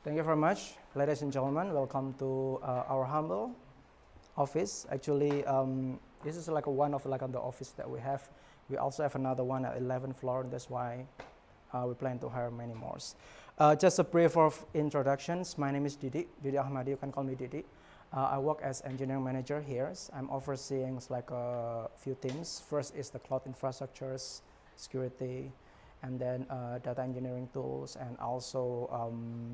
Thank you very much, ladies and gentlemen. Welcome to our humble office. Actually, this is like one of the office that we have. We also have another one at 11th floor. And that's why we plan to hire many more. Just a brief of introductions. My name is Didi Ahmadi. You can call me Didi. I work as engineering manager here. I'm overseeing like a few teams. First is the cloud infrastructures, security, and then data engineering tools, and also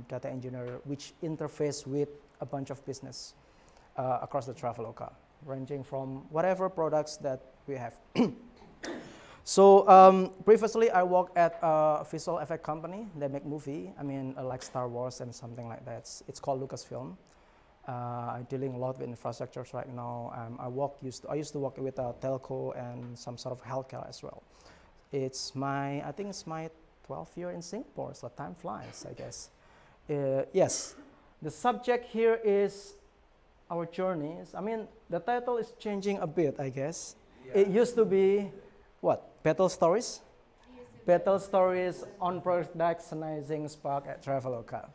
data engineer which interface with a bunch of business across the Traveloka, ranging from whatever products that we have. So previously I worked at a visual effect company. They make movie, like Star Wars and something like that. It's called Lucasfilm. I'm dealing a lot with infrastructures right now. I used to work with a telco and some sort of healthcare as well. I think it's my 12th year in Singapore, so time flies, I guess. Yes, the subject here is our journeys. The title is changing a bit, I guess. Yeah. It used to be, what, Battle Stories? Battle Stories on productionizing Spark at Traveloka.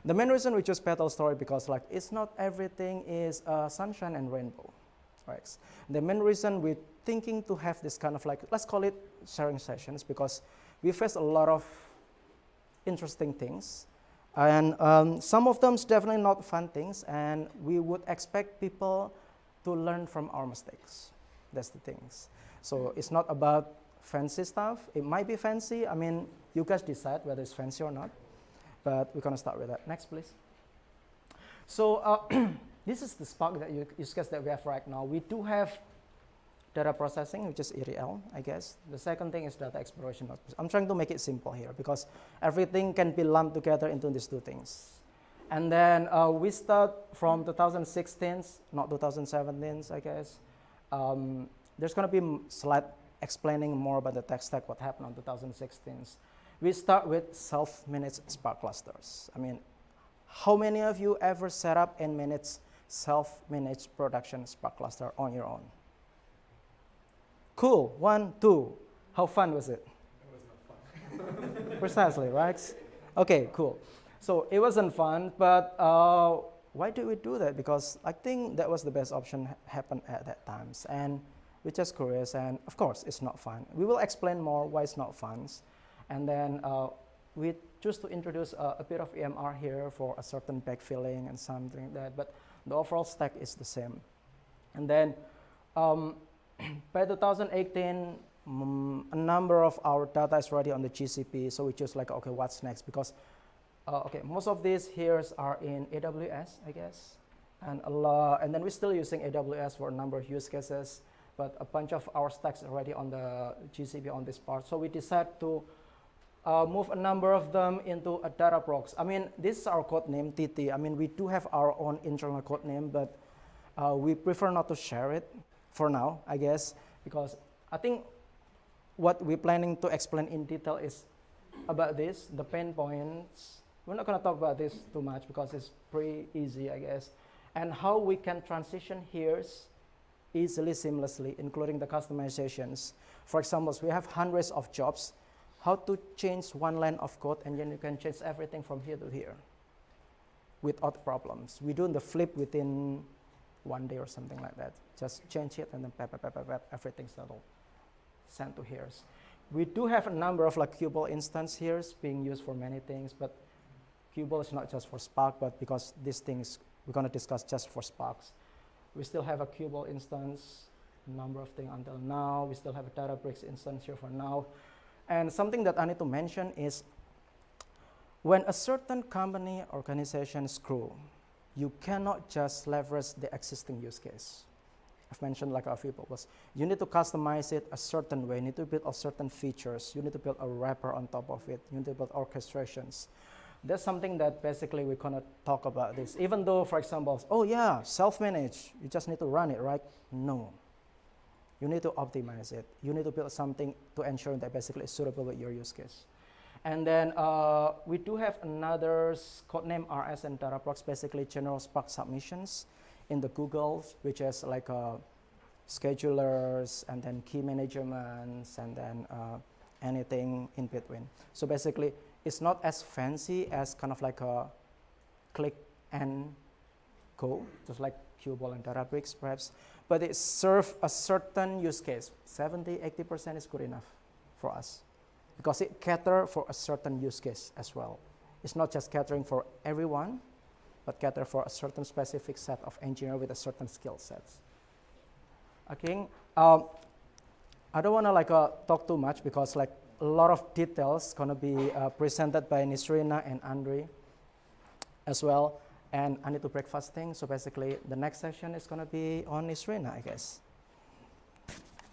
The main reason we chose Battle Story because it's not everything is sunshine and rainbow. Right. The main reason we're thinking to have this kind of let's call it sharing sessions, because we face a lot of interesting things, and some of them is definitely not fun things, and we would expect people to learn from our mistakes. That's the things. So it's not about fancy stuff. It might be fancy. You guys decide whether it's fancy or not, but we're gonna start with that. Next, please. So this is the Spark that use case that we have right now. We do have data processing, which is ETL, I guess. The second thing is data exploration. I'm trying to make it simple here because everything can be lumped together into these two things. And then we start from 2016, not 2017, I guess. There's going to be a slide explaining more about the tech stack, what happened on 2016. We start with self-managed Spark clusters. How many of you ever set up and managed self-managed production Spark cluster on your own? Cool. 1, 2. How fun was it? It was not fun. Precisely, right? Okay, cool. So it wasn't fun, but why did we do that? Because I think that was the best option happened at that time. And we're just curious, and of course, it's not fun. We will explain more why it's not fun. And then we choose to introduce a bit of EMR here for a certain backfilling and something like that, but the overall stack is the same. And then by 2018, a number of our data is already on the GCP, so we choose okay, what's next? Because most of these here are in AWS, I guess, and then we're still using AWS for a number of use cases, but a bunch of our stacks are already on the GCP on this part. So we decided to move a number of them into a Dataproc. This is our code name, TT. We do have our own internal code name, but we prefer not to share it for now, I guess, because I think what we're planning to explain in detail is about this, the pain points. We're not going to talk about this too much because it's pretty easy, I guess, and how we can transition here easily, seamlessly, including the customizations. For example, we have hundreds of jobs. How to change one line of code, and then you can change everything from here to here without problems. We do the flip within 1 day or something like that. Just change it, and then everything's settled, sent to here. We do have a number of Qubole instance here being used for many things, but Qubole is not just for Spark, but because these things we're going to discuss just for Sparks. We still have a Qubole instance, number of things until now. We still have a Databricks instance here for now. And something that I need to mention is when a certain company, organization screw, you cannot just leverage the existing use case. I've mentioned a few purposes. You need to customize it a certain way. You need to build a certain features. You need to build a wrapper on top of it. You need to build orchestrations. That's something that basically we're going to talk about this. Even though, for example, oh yeah, self-managed, you just need to run it, right? No. You need to optimize it. You need to build something to ensure that basically it's suitable with your use case. And then we do have another codename RS and Dataproc, basically general Spark submissions in the Google, which is schedulers and then key managements and then anything in between. So basically, it's not as fancy as kind of click and go, just like Qubole and Databricks perhaps, but it serves a certain use case. 70-80% is good enough for us because it caters for a certain use case as well. It's not just catering for everyone, but cater for a certain specific set of engineers with a certain skill sets. Okay, I don't want to talk too much because a lot of details gonna be presented by Nisrina and Andre as well. And I need to break fasting, so basically the next session is gonna be on Nisrina, I guess.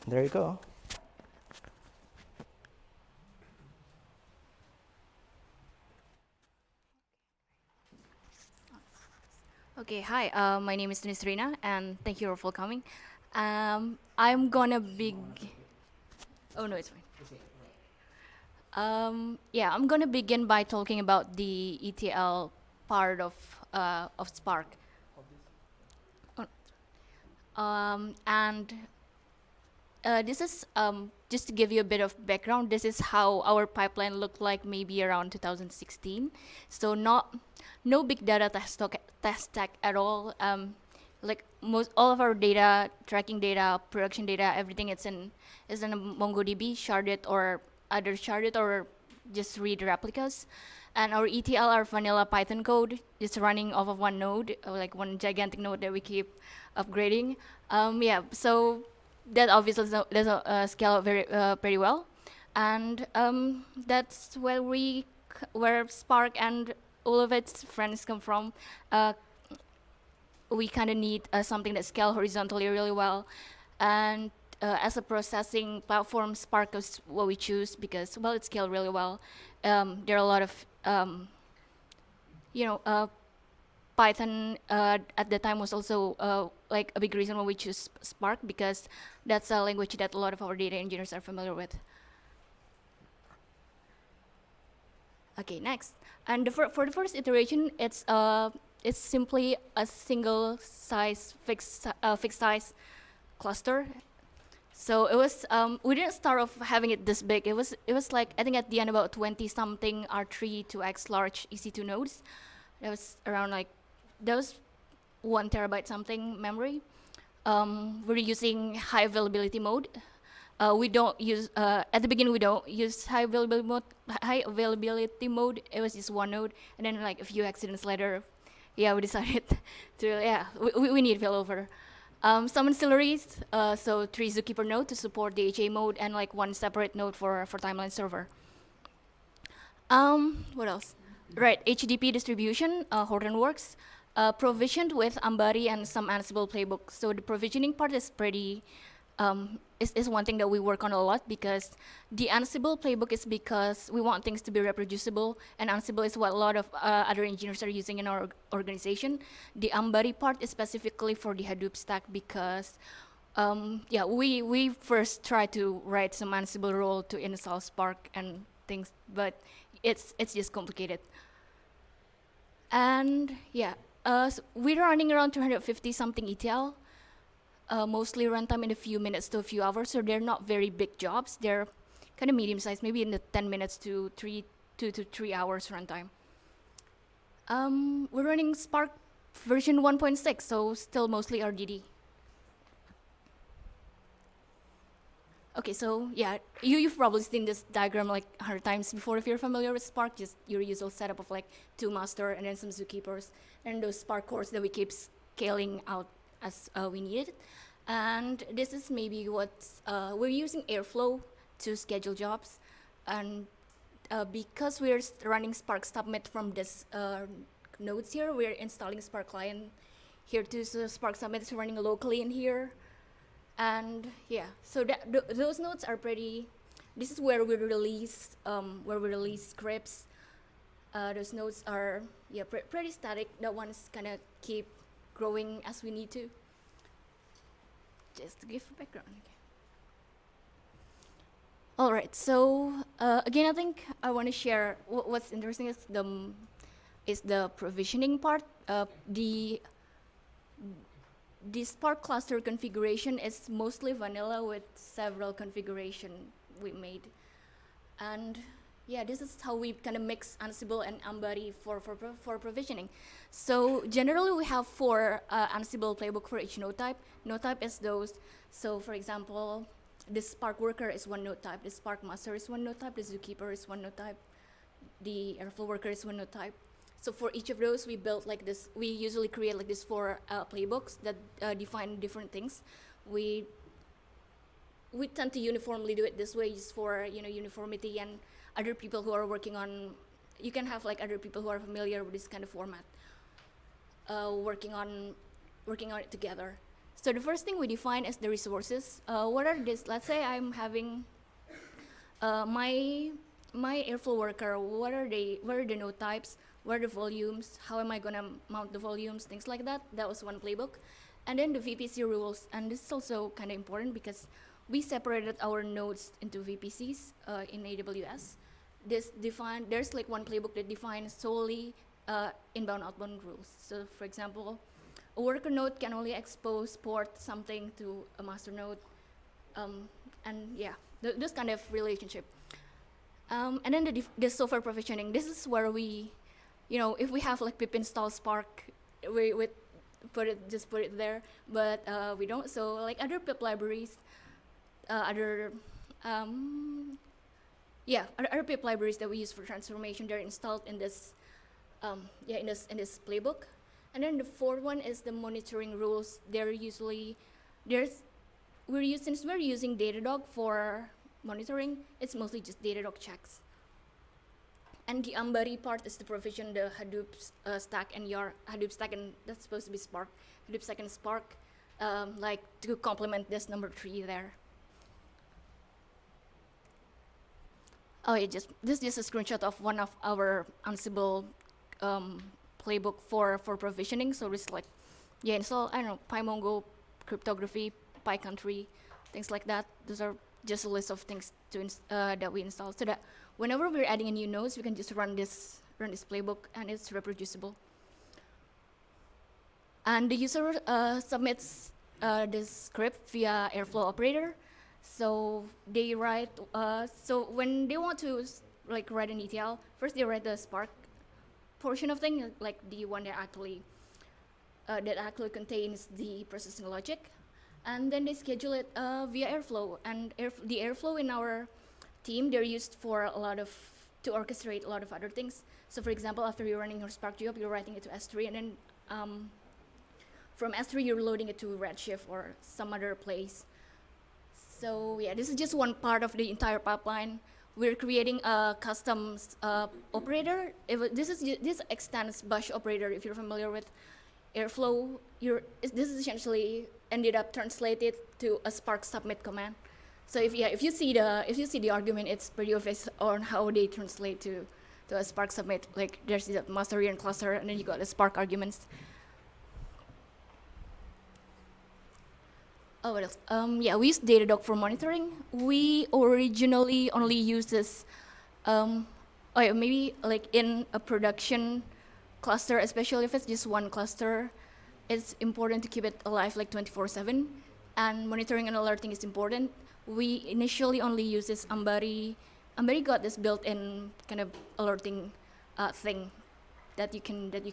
There you go. Okay, hi, my name is Nisrina, and thank you for coming. I'm gonna oh no, it's fine. Yeah, I'm gonna begin by talking about the ETL part of Spark. And this is just to give you a bit of background. This is how our pipeline looked like maybe around 2016. So no big data test stack at all. Like all of our data, tracking data, production data, everything is in a MongoDB, sharded or either sharded or just read replicas. And our ETL, our vanilla Python code, is running off of one node, like one gigantic node that we keep upgrading. Yeah, so that obviously doesn't scale very pretty well, and that's where Spark and all of its friends come from. We kind of need something that scales horizontally really well, and as a processing platform, Spark is what we choose because it scales really well. There are a lot of Python at the time was also like a big reason why we choose Spark because that's a language that a lot of our data engineers are familiar with. Okay, next. And for the first iteration, it's simply a single size fixed size cluster. So it was we didn't start off having it this big. It was like I think at the end about 20 something R3 to X large EC2 nodes. That was around that was 1 terabyte something memory. We're using high availability mode. We don't use at the beginning we don't use high availability mode. It was just one node, and then a few accidents later, yeah, we decided to we need failover. Some ancillaries, so 3 zookeeper node to support the HA mode, and 1 separate node for timeline server. What else? Right, HTTP distribution, Hortonworks, provisioned with Ambari and some Ansible playbooks. So the provisioning part is pretty, is one thing that we work on a lot because the Ansible playbook is because we want things to be reproducible, and Ansible is what a lot of other engineers are using in our organization. The Ambari part is specifically for the Hadoop stack because we first try to write some Ansible role to install Spark and things, but it's just complicated. And yeah, so we're running around 250 something ETL, mostly runtime in a few minutes to a few hours, so they're not very big jobs. They're kind of medium sized, maybe in the 10 minutes to 2 to 3 hours runtime. We're running Spark version 1.6, so still mostly RDD. Okay, so yeah, you've probably seen this diagram 100 times before if you're familiar with Spark, just your usual setup of 2 master and then some zookeepers, and those Spark cores that we keep scaling out as we need it. And this is maybe what we're using Airflow to schedule jobs, and because we're running Spark submit from this nodes here, we're installing Spark client here too, so Spark submit is running locally in here. And yeah, so those nodes are pretty. This is where we release scripts. Those nodes are pretty static. That one's gonna keep growing as we need to. Just to give background. Okay. All right. So again, I think I want to share what's interesting is the provisioning part. The Spark cluster configuration is mostly vanilla with several configuration we made. And Yeah, this is how we kind of mix Ansible and Ambari for provisioning. So generally we have four Ansible playbook for each node type. Node type is those. So for example, the Spark worker is one node type. The Spark master is one node type. The zookeeper is one node type. The airflow worker is one node type. So for each of those, we built like this. We usually create like this four playbooks that define different things. We tend to uniformly do it this way, just for uniformity, and other people who are working on. You can have like other people who are familiar with this kind of format, working on it together. So the first thing we define is the resources. What are this? Let's say I'm having my airflow worker. What are they? What are the node types? What are the volumes? How am I gonna mount the volumes? Things like that. That was one playbook. And then the VPC rules. And this is also kind of important because we separated our nodes into VPCs in AWS. There's like one playbook that defines solely inbound outbound rules. So for example, a worker node can only expose port something to a master node. And yeah, this kind of relationship. And then the software provisioning. This is where we, if we have like pip install Spark, we put it there, but we don't. So like other pip libraries, other pip libraries that we use for transformation, they're installed in this, in this playbook. And then the fourth one is the monitoring rules. Since we're using Datadog for monitoring, it's mostly just Datadog checks. And the Ambari part is to provision the Hadoop stack and your Hadoop stack, and that's supposed to be Spark. Hadoop stack and Spark, like to complement this number 3 there. Oh, this is just a screenshot of one of our Ansible playbook for provisioning. So it's like, install, I don't know, PyMongo, cryptography, PyCountry, things like that. Those are just a list of things that we install, so that whenever we're adding a new nodes, we can just run this playbook, and it's reproducible. And the user submits this script via Airflow operator. So they write. So when they want to like write an ETL, first they write the Spark portion of thing, like the one that actually contains the processing logic, and then they schedule it via Airflow. And the Airflow in our team, they're used for to orchestrate a lot of other things. So for example, after you're running your Spark job, you're writing it to S3, and then from S3 you're loading it to Redshift or some other place. So yeah, this is just one part of the entire pipeline. We're creating a custom operator. This extends Bash operator. If you're familiar with Airflow, this is essentially ended up translated to a Spark submit command. So if you see the argument, it's pretty obvious on how they translate to a Spark submit. Like there's the master and cluster, and then you got the Spark arguments. Oh, what else? We use Datadog for monitoring. We originally only used this, maybe like in a production cluster, especially if it's just one cluster, it's important to keep it alive like 24/7, and monitoring and alerting is important. We initially only use this Ambari. Ambari got this built-in kind of alerting thing that you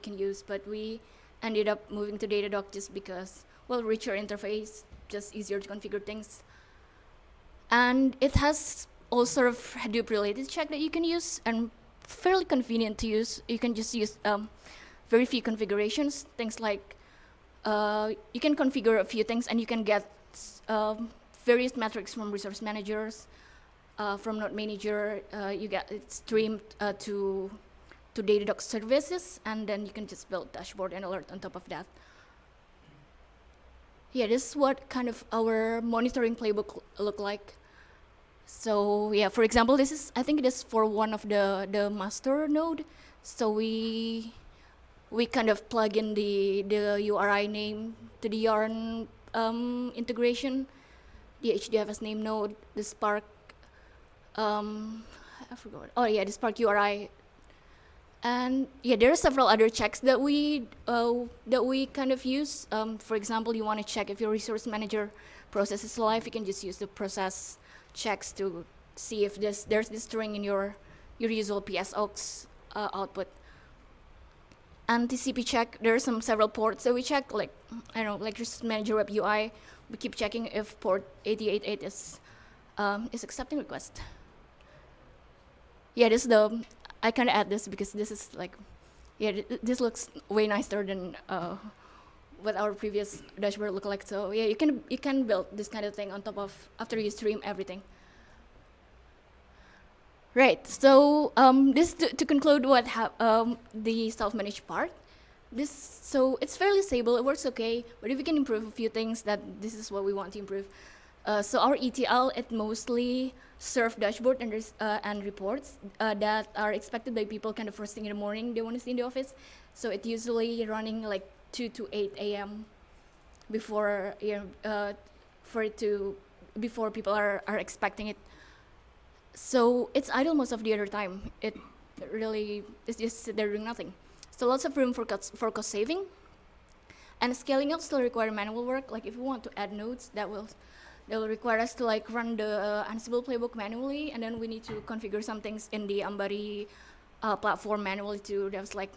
can use, but we ended up moving to Datadog just because, well, richer interface, just easier to configure things. And it has all sort of Hadoop-related check that you can use, and fairly convenient to use. You can just use very few configurations, things like you can configure a few things, and you can get various metrics from resource managers, from node manager. You get it streamed to Datadog services, and then you can just build dashboard and alert on top of that. Yeah, this is what kind of our monitoring playbook look like. So yeah, for example, I think this is for one of the master node. So we kind of plug in the URI name to the Yarn integration, the HDFS name node, the Spark, I forgot. Oh yeah, the Spark URI. And yeah, there are several other checks that we kind of use. For example, you want to check if your resource manager process is alive, you can just use the process checks to see if there's this string in your your usual PSOX output. And TCP check, there are several ports. So we check, like, I don't know, like just manager web UI. We keep checking if port 888 is accepting request. Yeah, I kind of add this because this is like, yeah, this looks way nicer than what our previous dashboard looked like. So yeah, you can build this kind of thing on top of after you stream everything. Right. So this to conclude what the self-managed part. So it's fairly stable. It works okay. But if we can improve a few things, this is what we want to improve. So our ETL, it mostly serve dashboard and reports that are expected by people kind of first thing in the morning they want to see in the office. So it usually running like 2 to 8 a.m. before before people are expecting it. So it's idle most of the other time. It really is just sit there doing nothing. So lots of room for cost saving. And scaling up still require manual work. Like if we want to add nodes, that will require us to like run the Ansible playbook manually, and then we need to configure some things in the Ambari platform manually too. There's like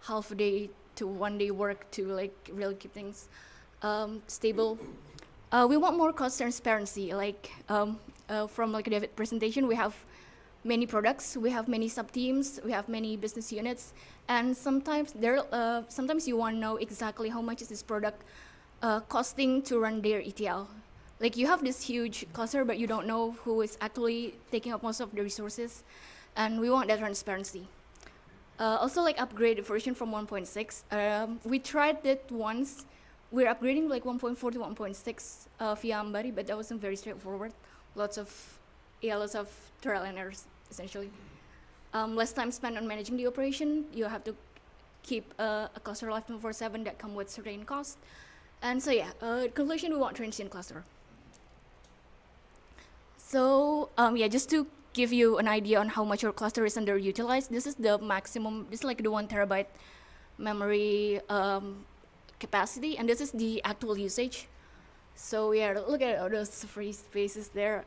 half a day to 1 day work to like really keep things stable. We want more cost transparency. Like from like David presentation, we have many products, we have many sub-teams, we have many business units, and sometimes sometimes you want to know exactly how much is this product costing to run their ETL. Like you have this huge cluster, but you don't know who is actually taking up most of the resources, and we want that transparency. Also, like upgrade the version from 1.6. We tried it once. We're upgrading like 1.4 to 1.6 via Ambari, but that wasn't very straightforward. Lots of trial and errors, essentially. Less time spent on managing the operation. You have to keep a cluster alive 24/7 that come with certain costs. And so yeah, conclusion, we want transient cluster. So yeah, just to give you an idea on how much your cluster is underutilized, this is the maximum, this is like the 1 terabyte memory capacity, and this is the actual usage. So yeah, look at all those free spaces there.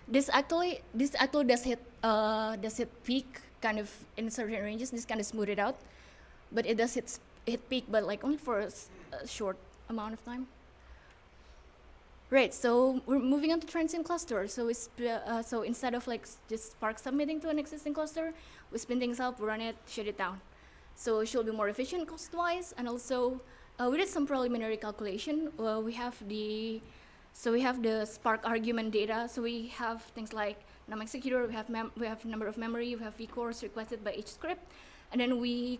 This actually does hit peak kind of in certain ranges. This kind of smooth it out, but it does hit peak, but like only for a short amount of time. Right, so we're moving on to transient cluster. So so instead of like just Spark submitting to an existing cluster, we spin things up, run it, shut it down. So it should be more efficient cost-wise, and also we did some preliminary calculation. We have the Spark argument data. So we have things like num executor, we have number of memory, we have vcores requested by each script, and then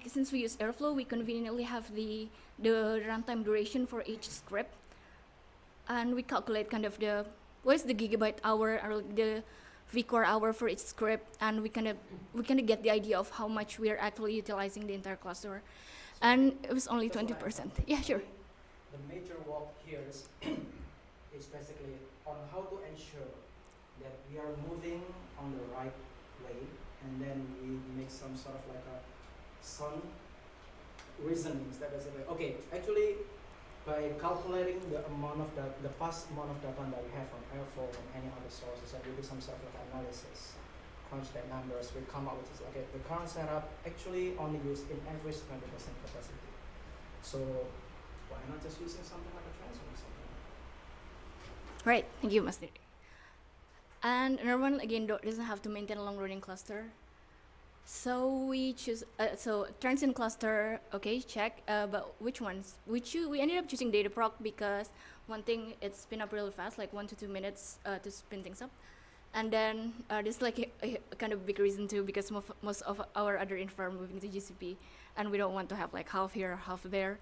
since we use Airflow, we conveniently have the runtime duration for each script. And we calculate kind of what is the gigabyte hour or the vcore hour for each script, and we kind of get the idea of how much we are actually utilizing the entire cluster. And it was only 20%. Yeah, sure. The major walk here is basically on how to ensure that we are moving on the right way, and then we make some sort of like some reasonings that basically, okay, actually, by calculating the amount of the past amount of data that we have on Airflow from any other sources, and we do some sort of like analysis, crunch that numbers, we come up with this, okay, the current setup actually only used in average 20% capacity. So why not just using something like a transfer or something? Right, thank you, Mas Diri. And another one, again, doesn't have to maintain a long-running cluster. So we choose, so transient cluster, okay, check, but which ones? We ended up choosing Dataproc because one thing, it's spin up really fast, like 1 to 2 minutes to spin things up. And then this is like a kind of big reason too, because most of our other infra are moving to GCP, and we don't want to have like half here, half there.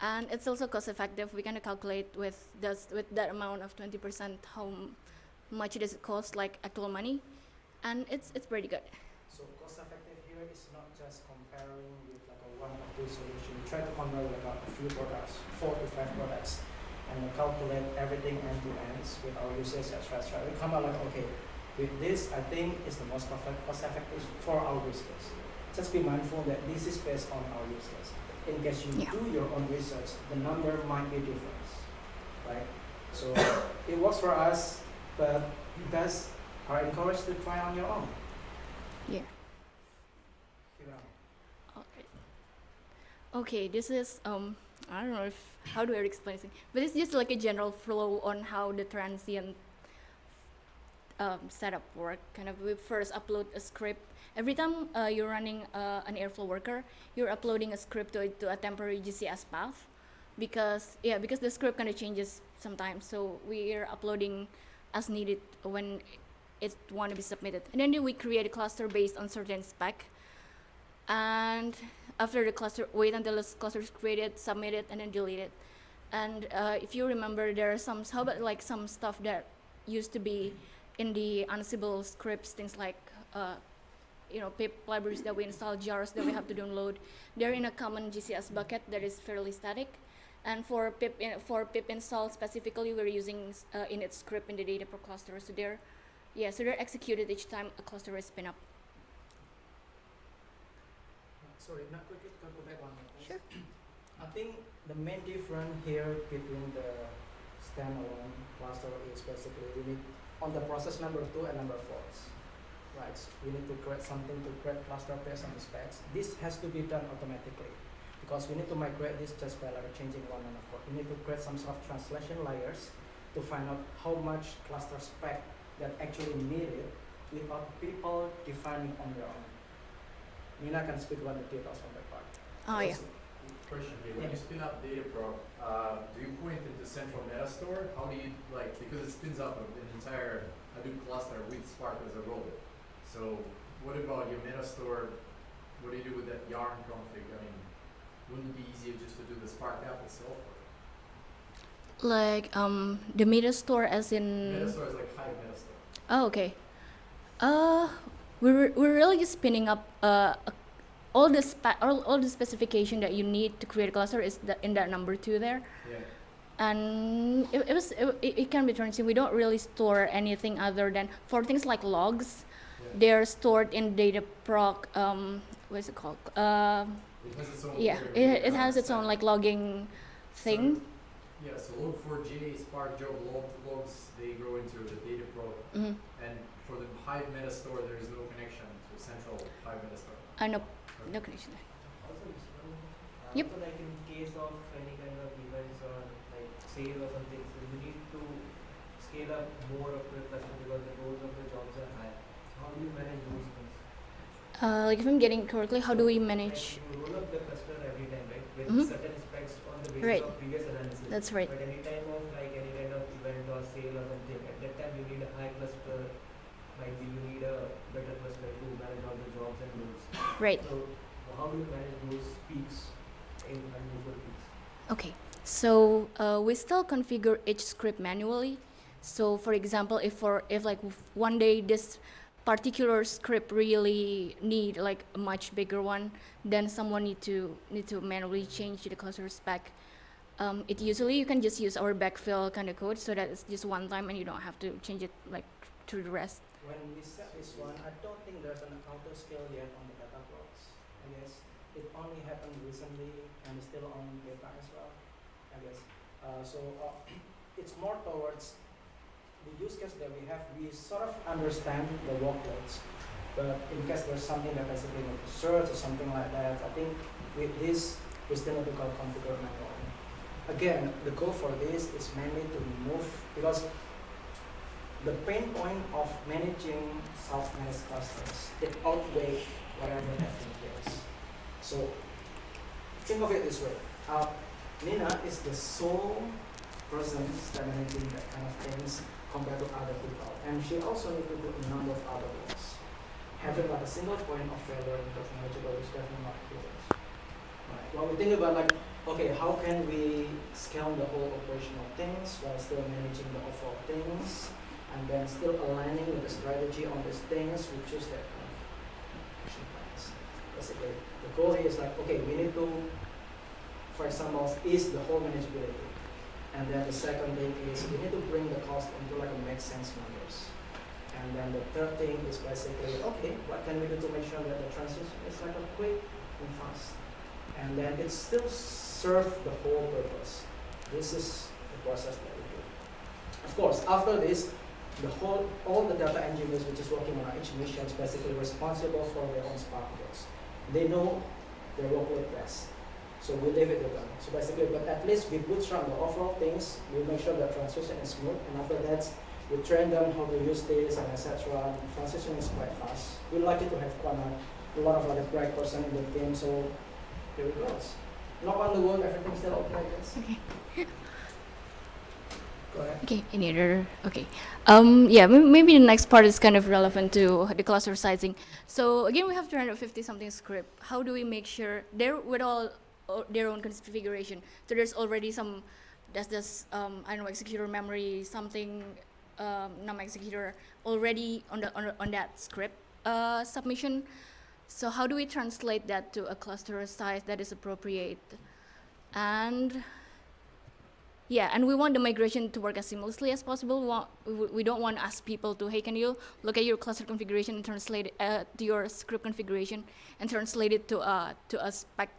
And it's also cost effective. We kind of calculate with that amount of 20% how much does it cost, like actual money, and it's pretty good. So cost effective here is not just comparing with like a one or two solution. We try to compare like a few products, 4 to 5 products, and we calculate everything end to end with our users, etc. We come out like, okay, with this, I think is the most cost effective for our users. Just be mindful that this is based on our users. In case you do your own research, the number might be different, right? So it works for us, but you guys are encouraged to try on your own. Yeah. Alright. Okay, this is I don't know if how do I explain this, but it's just like a general flow on how the transient setup work. Kind of, we first upload a script. Every time you're running an Airflow worker, you're uploading a script to a temporary GCS path, because the script kind of changes sometimes. So we are uploading as needed when it want to be submitted, and then we create a cluster based on certain spec. And after the cluster, wait until the cluster is created, submit it, and then delete it. And if you remember, there are some, how about like some stuff that used to be in the Ansible scripts, things like pip libraries that we install, jars that we have to download. They're in a common GCS bucket that is fairly static. And for pip install specifically, we're using init script in the Dataproc cluster. So they're executed each time a cluster is spin up. Sorry, not quickly to go back one more. Sure. I think the main difference here between the standalone cluster is basically we need on the process number 2 and number 4. Right, so we need to create something to create cluster based on the specs. This has to be done automatically because we need to migrate this just by like changing one and a four. We need to create some sort of translation layers to find out how much cluster spec that actually needed without people defining on their own. Nina can speak about the details on that part. Oh, yeah. Question here, when you spin up Dataproc, do you point into central metastore? How do you, because it spins up an entire Hadoop cluster with Spark as a role. So what about your metastore? What do you do with that yarn config? I mean, wouldn't it be easier just to do the Spark app itself? Like the metastore as in... Metastore is like Hive metastore. Oh, okay. We're really just spinning up all the specification that you need to create a cluster is in that number 2 there. Yeah. And it can be transient. We don't really store anything other than for things like logs. Yeah. They're stored in Dataproc. What is it called? It has its own. Yeah, it has its own like logging thing. So log4j, Spark job logs, they go into the Dataproc. Mm-hmm. And for the Hive metastore, there is no connection to central Hive metastore. No connection there. Also, Yep. also like in case of any kind of events or like sale or something, so you need to scale up more of the cluster because the roles of the jobs are high. How do you manage those things? Like if I'm getting it correctly, how do we manage? Like you roll up the cluster every time, right? With Mhm. certain specs on the basis Right. of previous analysis. That's right. But any time of like any kind of event or sale or something, at that time you need a high cluster. Might be you need a better cluster to manage all the jobs and roles. Right. So how do you manage those peaks in unusual peaks? Okay. So we still configure each script manually. So for example, if one day this particular script really need like a much bigger one, then someone need to manually change the cluster spec. It usually you can just use our backfill kind of code so that it's just one time and you don't have to change it like to the rest. When we set this one, I don't think there's an auto scale yet on the Dataprocs. I guess it only happened recently and it's still on beta as well. I guess it's more towards the use case that we have. We sort of understand the workloads, but in case there's something that basically need to search or something like that, I think with this we still need to configure manually. Again, the goal for this is mainly to remove because the pain point of managing self-managed clusters, it outweighs whatever happened is. So think of it this way. Nina is the sole person that managing that kind of things compared to other people. And she also needs to do a number of other roles. Having like a single point of failure in technological is definitely not good. Right. Well, we think about like, okay, how can we scale the whole operational things while still managing the overall things? And then still aligning with the strategy on these things, we choose that kind of action plans. Basically, the goal here is like, okay, we need to, for example, ease the whole manageability. And then the second thing is we need to bring the cost into like a make sense numbers. And then the third thing is basically, okay, what can we do to make sure that the transition is like a quick and fast? And then it still serves the whole purpose. This is the process that we do. Of course, after this, all the data engineers which is working on each mission is basically responsible for their own Spark jobs. They know their workload best. So we leave it to them. So basically, but at least we bootstrap the overall things, we make sure the transition is smooth, and after that, we train them how to use this and etc. Transition is quite fast. We're lucky to have quite a lot of like a bright person in the team, so here it goes. Knock on the wood, everything's still okay, I guess. Okay. Go ahead. Okay, any other? Okay. Yeah, maybe the next part is kind of relevant to the cluster sizing. So again, we have 350 something script. How do we make sure they're with all their own configuration? So there's already some, that's just, I don't know, executor memory, something, num executor already on that script submission. So how do we translate that to a cluster size that is appropriate? And yeah, and we want the migration to work as seamlessly as possible. We don't want to ask people to, hey, can you look at your cluster configuration and translate it to your script configuration and translate it to a spec,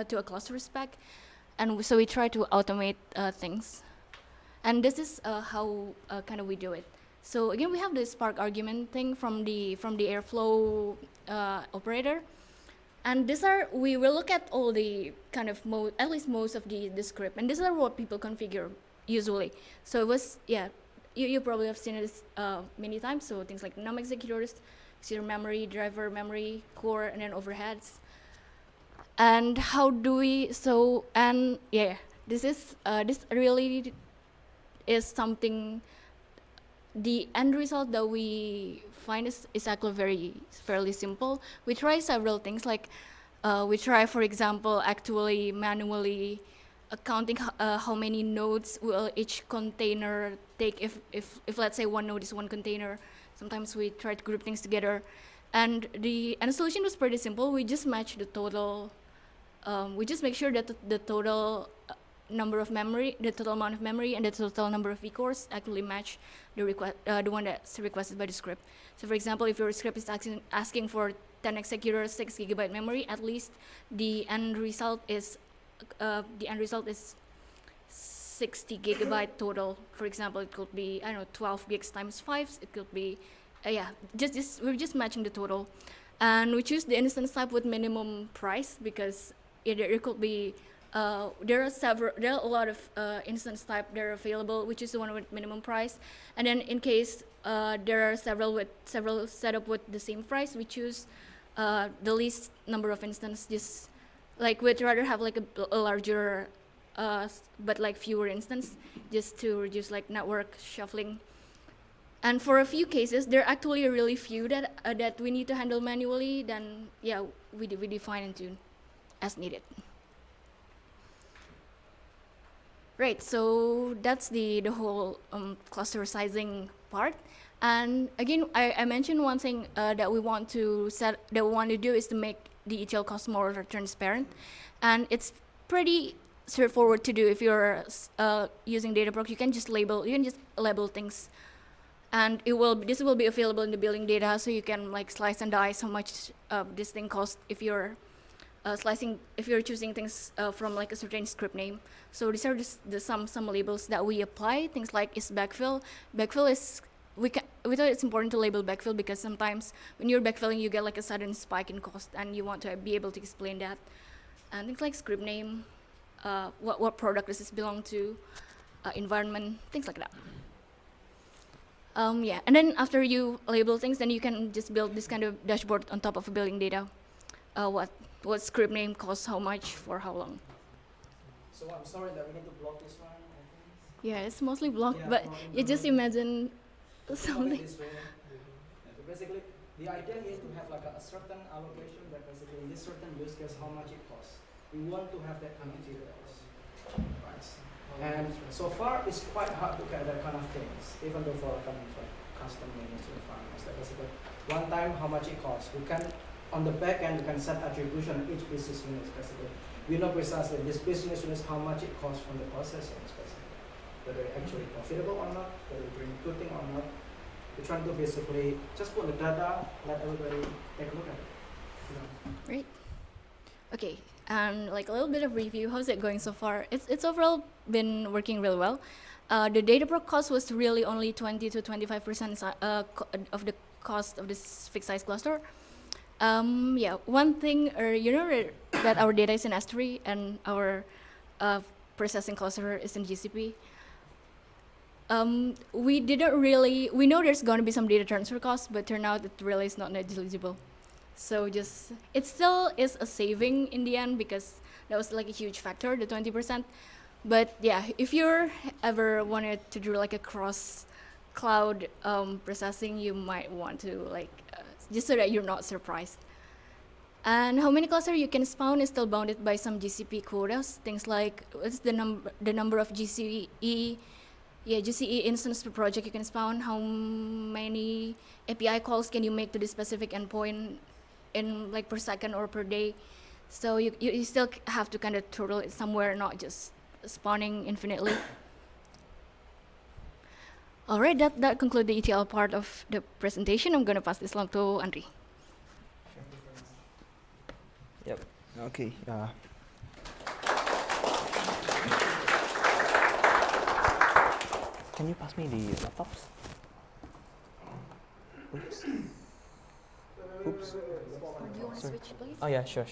to a cluster spec. And so we try to automate things. And this is how kind of we do it. So again, we have the Spark argument thing from the Airflow operator. And these are, we will look at all the kind of, at least most of the script, and these are what people configure usually. So it was, yeah, you probably have seen this many times, so things like num executors, executor memory, driver memory, core, and then overheads. And how do we, so, and yeah, this is, this really is something, the end result that we find is actually fairly simple. We try several things, like we try, for example, actually manually counting how many nodes will each container take. If let's say one node is one container, sometimes we try to group things together. And the solution was pretty simple. We just match the total, we just make sure that the total number of memory, the total amount of memory, and the total number of vcores actually match the one that's requested by the script. So for example, if your script is asking for 10 executors, 6 GB memory, at least the end result is 60 GB total. For example, it could be, I don't know, 12 gigs times 5. It could be, yeah, we're just matching the total. And we choose the instance type with minimum price because it could be, there are a lot of instance type that are available, which is the one with minimum price. And then in case there are several set up with the same price, we choose the least number of instances. Just like we'd rather have like a larger, but like fewer instances, just to reduce like network shuffling. And for a few cases, there are actually really few that we need to handle manually. Then yeah, we define and tune as needed. Right, so that's the whole cluster sizing part. And again, I mentioned one thing that we want to do is to make the ETL cost more transparent. And it's pretty straightforward to do. If you're using Dataproc, you can just label things. And this will be available in the billing data, so you can like slice and dice how much this thing costs if you're if you're choosing things from like a certain script name. So these are just some labels that we apply. Things like is backfill. Backfill is, we thought it's important to label backfill because sometimes when you're backfilling, you get like a sudden spike in cost, and you want to be able to explain that. And things like script name, what product does this belong to, environment, things like that. Yeah, and then after you label things, then you can just build this kind of dashboard on top of a billing data. What script name costs how much for how long. So I'm sorry that we need to block this one, I think. Yeah, it's mostly blocked, Yeah, but you just imagine something. This way. So basically, the idea is to have like a certain allocation that basically in this certain use case how much it costs. We want to have that kind of details. Right. And so far, it's quite hard to get that kind of things, even though for like custom managed environments. That basically, one time how much it costs. We can, on the back end, we can set attribution each business unit. Basically, we know precisely this business unit how much it costs from the processing, basically, whether it's actually profitable or not, whether it's doing good thing or not. We're trying to basically just put the data, let everybody take a look at it. You know. Great. Okay, and like a little bit of review. How's it going so far? It's overall been working really well. The Dataproc cost was really only 20 to 25% of the cost of this fixed size cluster. Yeah, one thing, that our data is in S3 and our processing cluster is in GCP. We know there's going to be some data transfer costs, but turned out it really is not negligible. So it still is a saving in the end because that was like a huge factor, the 20%. But yeah, if you're ever wanted to do like a cross cloud processing, you might want to just so that you're not surprised. And how many clusters you can spawn is still bounded by some GCP quotas. Things like what's the number of GCE instance per project you can spawn. How many API calls can you make to this specific endpoint in per second or per day? So you still have to kind of total it somewhere, not just spawning infinitely. All right, that concludes the ETL part of the presentation. I'm going to pass this along to Andri. Yep. Okay. Can you pass me the laptops? Oops. Oops. Or do you want to Sorry. switch, please? Oh yeah, sure.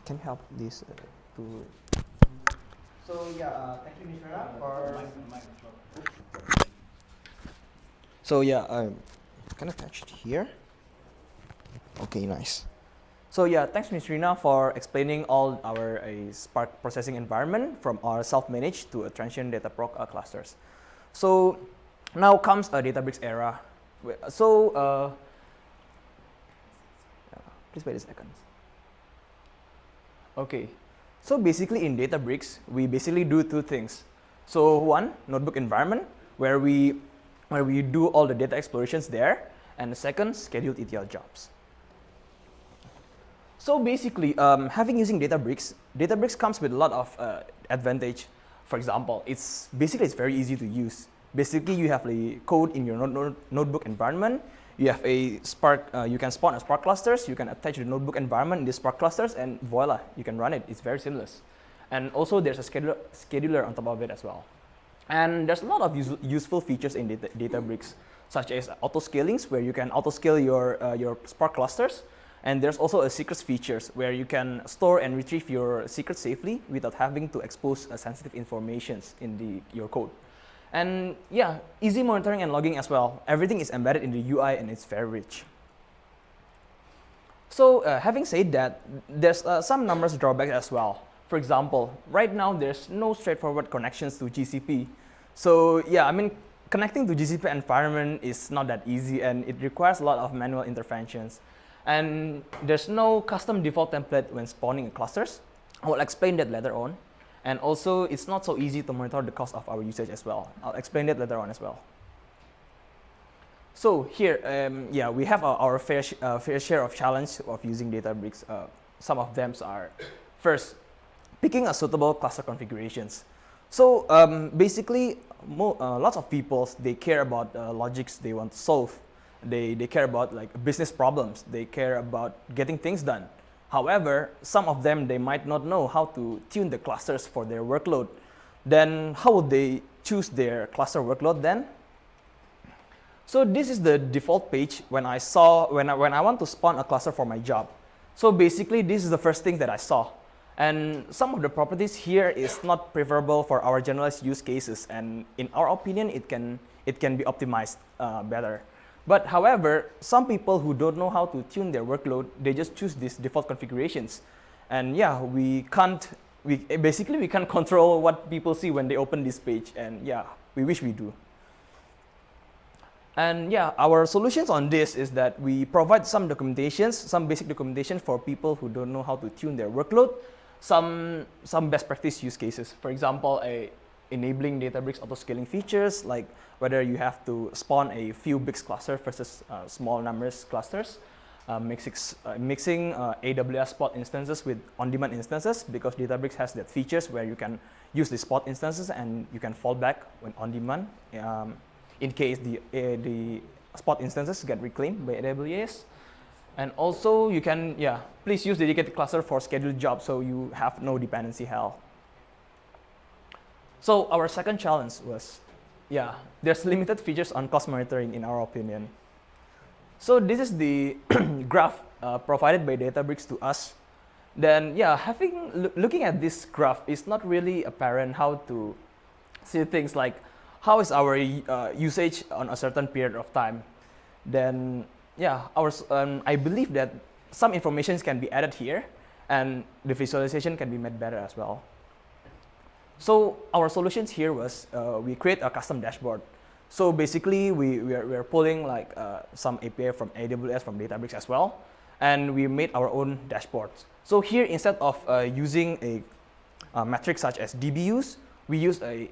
Can you help this to? So yeah, thank you, Nisrina, for. So yeah, can I attach it here? Okay, nice. So yeah, thanks Nisrina for explaining all our Spark processing environment from our self-managed to a transient Dataproc clusters. So now comes a Databricks era. So please wait a second. Okay, so basically in Databricks, we basically do two things. So one, notebook environment, where we do all the data explorations there, and the second, scheduled ETL jobs. So basically, using Databricks comes with a lot of advantage. For example, it's very easy to use. Basically, you have a code in your notebook environment. You have a Spark. You can spawn a Spark clusters. You can attach the notebook environment in the Spark clusters, and voila, you can run it. It's very seamless. And also, there's a scheduler on top of it as well. And there's a lot of useful features in Databricks, such as auto-scalings, where you can auto-scale your Spark clusters. And there's also a secrets features, where you can store and retrieve your secrets safely without having to expose sensitive information in your code. And yeah, easy monitoring and logging as well. Everything is embedded in the UI, and it's very rich. So having said that, there's some numbers drawbacks as well. For example, right now there's no straightforward connections to GCP. So yeah, I mean, connecting to GCP environment is not that easy, and it requires a lot of manual interventions. And there's no custom default template when spawning clusters. I will explain that later on. And also, it's not so easy to monitor the cost of our usage as well. I'll explain that later on as well. So here, yeah, we have our fair share of challenge of using Databricks. Some of them are, first, picking a suitable cluster configurations. So basically, lots of people, they care about logics they want to solve. They care about business problems. They care about getting things done. However, some of them, they might not know how to tune the clusters for their workload. Then how would they choose their cluster workload then? So this is the default page when I want to spawn a cluster for my job. So basically, this is the first thing that I saw. And some of the properties here is not preferable for our generalized use cases. And in our opinion, it can be optimized better. But however, some people who don't know how to tune their workload, they just choose these default configurations. And yeah, we can't control what people see when they open this page. And yeah, we wish we do. And yeah, our solutions on this is that we provide some basic documentation for people who don't know how to tune their workload, some best practice use cases. For example, enabling Databricks auto-scaling features, like whether you have to spawn a few big clusters versus small numerous clusters, mixing AWS spot instances with on-demand instances, because Databricks has that features where you can use the spot instances and you can fall back when on-demand in case the spot instances get reclaimed by AWS. And also you can, please use dedicated cluster for scheduled jobs so you have no dependency hell. So our second challenge was, there's limited features on cost monitoring in our opinion. So this is the graph provided by Databricks to us. Then looking at this graph, it's not really apparent how to see things like how is our usage on a certain period of time. Then I believe that some information can be added here and the visualization can be made better as well. So our solutions here was we create a custom dashboard. So basically we are pulling like some API from AWS, from Databricks as well, and we made our own dashboards. So here instead of using a metric such as DBUs, we use a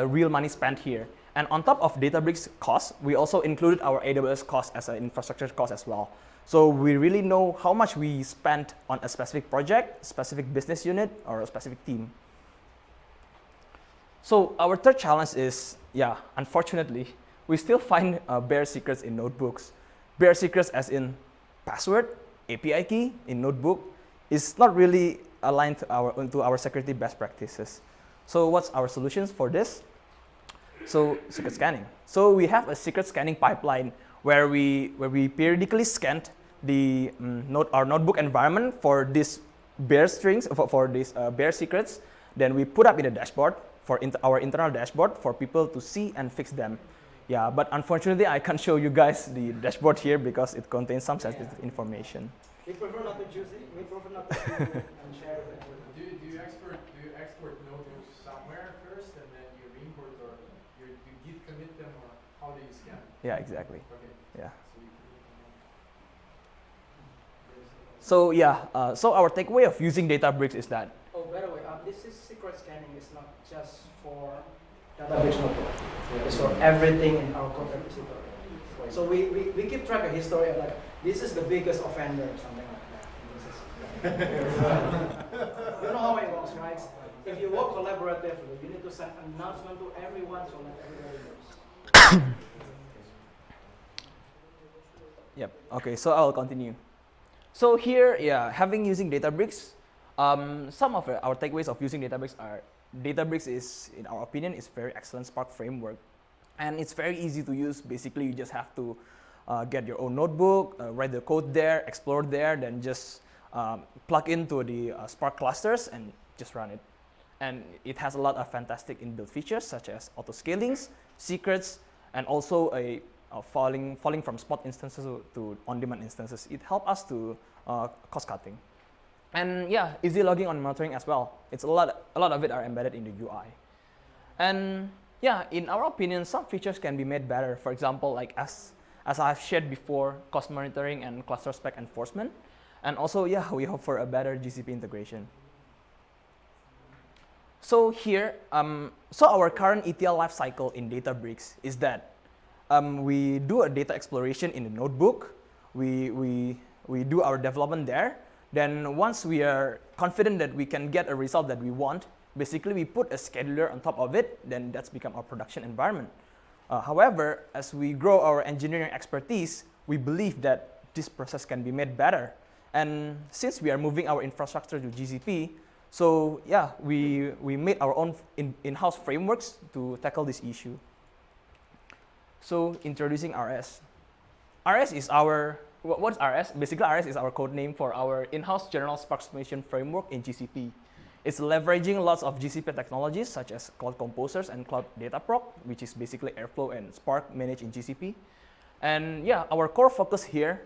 real money spent here. And on top of Databricks cost, we also included our AWS cost as an infrastructure cost as well. So we really know how much we spent on a specific project, specific business unit, or a specific team. So our third challenge is, unfortunately, we still find bare secrets in notebooks. Bare secrets as in password, API key in notebook is not really aligned to our security best practices. So what's our solutions for this? So secret scanning. So we have a secret scanning pipeline where we periodically scanned the our notebook environment for these bare strings, for these bare secrets. Then we put up in a dashboard for our internal dashboard for people to see and fix them. Yeah, but unfortunately I can't show you guys the dashboard here because it contains some sensitive information. We prefer not to choose it. We prefer not to choose it and share it. Do you export notebooks somewhere first and then you re-import, or you git commit them, or how do you scan? Yeah, exactly. Okay. Yeah. So you So our takeaway of using Databricks is that. Oh, by the way, this is secret scanning is not just for Databricks notebook. It's for everything in our code repository. So we keep track of history of like this is the biggest offender or something like that. You know how it works, right? If you work collaboratively, you need to send an announcement to everyone so that everybody knows. Yep. Okay. So I'll continue. So here, using Databricks, some of our takeaways of using Databricks are Databricks is, in our opinion, is very excellent Spark framework, and it's very easy to use. Basically, you just have to get your own notebook, write the code there, explore there, then just plug into the Spark clusters and just run it. And it has a lot of fantastic inbuilt features such as auto scalings, secrets, and also a falling from spot instances to on-demand instances. It helps us to cost cutting. And easy logging on monitoring as well. It's a lot of it are embedded in the UI. And in our opinion, some features can be made better. For example, like as I've shared before, cost monitoring and cluster spec enforcement. And also, we hope for a better GCP integration. So here, so our current ETL lifecycle in Databricks is that we do a data exploration in the notebook. We do our development there. Then once we are confident that we can get a result that we want, basically we put a scheduler on top of it, then that's become our production environment. However, as we grow our engineering expertise, we believe that this process can be made better. And since we are moving our infrastructure to GCP, so we made our own in-house frameworks to tackle this issue. So introducing RS. RS is our, what's RS? Basically RS is our code name for our in-house general Spark automation framework in GCP. It's leveraging lots of GCP technologies such as Cloud Composers and Cloud Dataproc, which is basically Airflow and Spark managed in GCP. And our core focus here,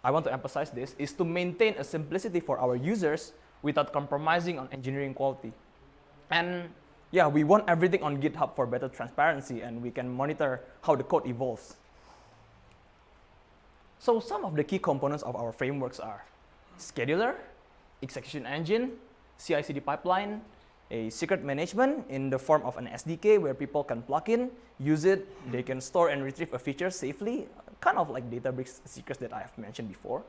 I want to emphasize this, is to maintain a simplicity for our users without compromising on engineering quality. And we want everything on GitHub for better transparency, and we can monitor how the code evolves. So some of the key components of our frameworks are scheduler, execution engine, CI/CD pipeline, a secret management in the form of an SDK where people can plug in, use it, they can store and retrieve a feature safely, kind of like Databricks secrets that I have mentioned before.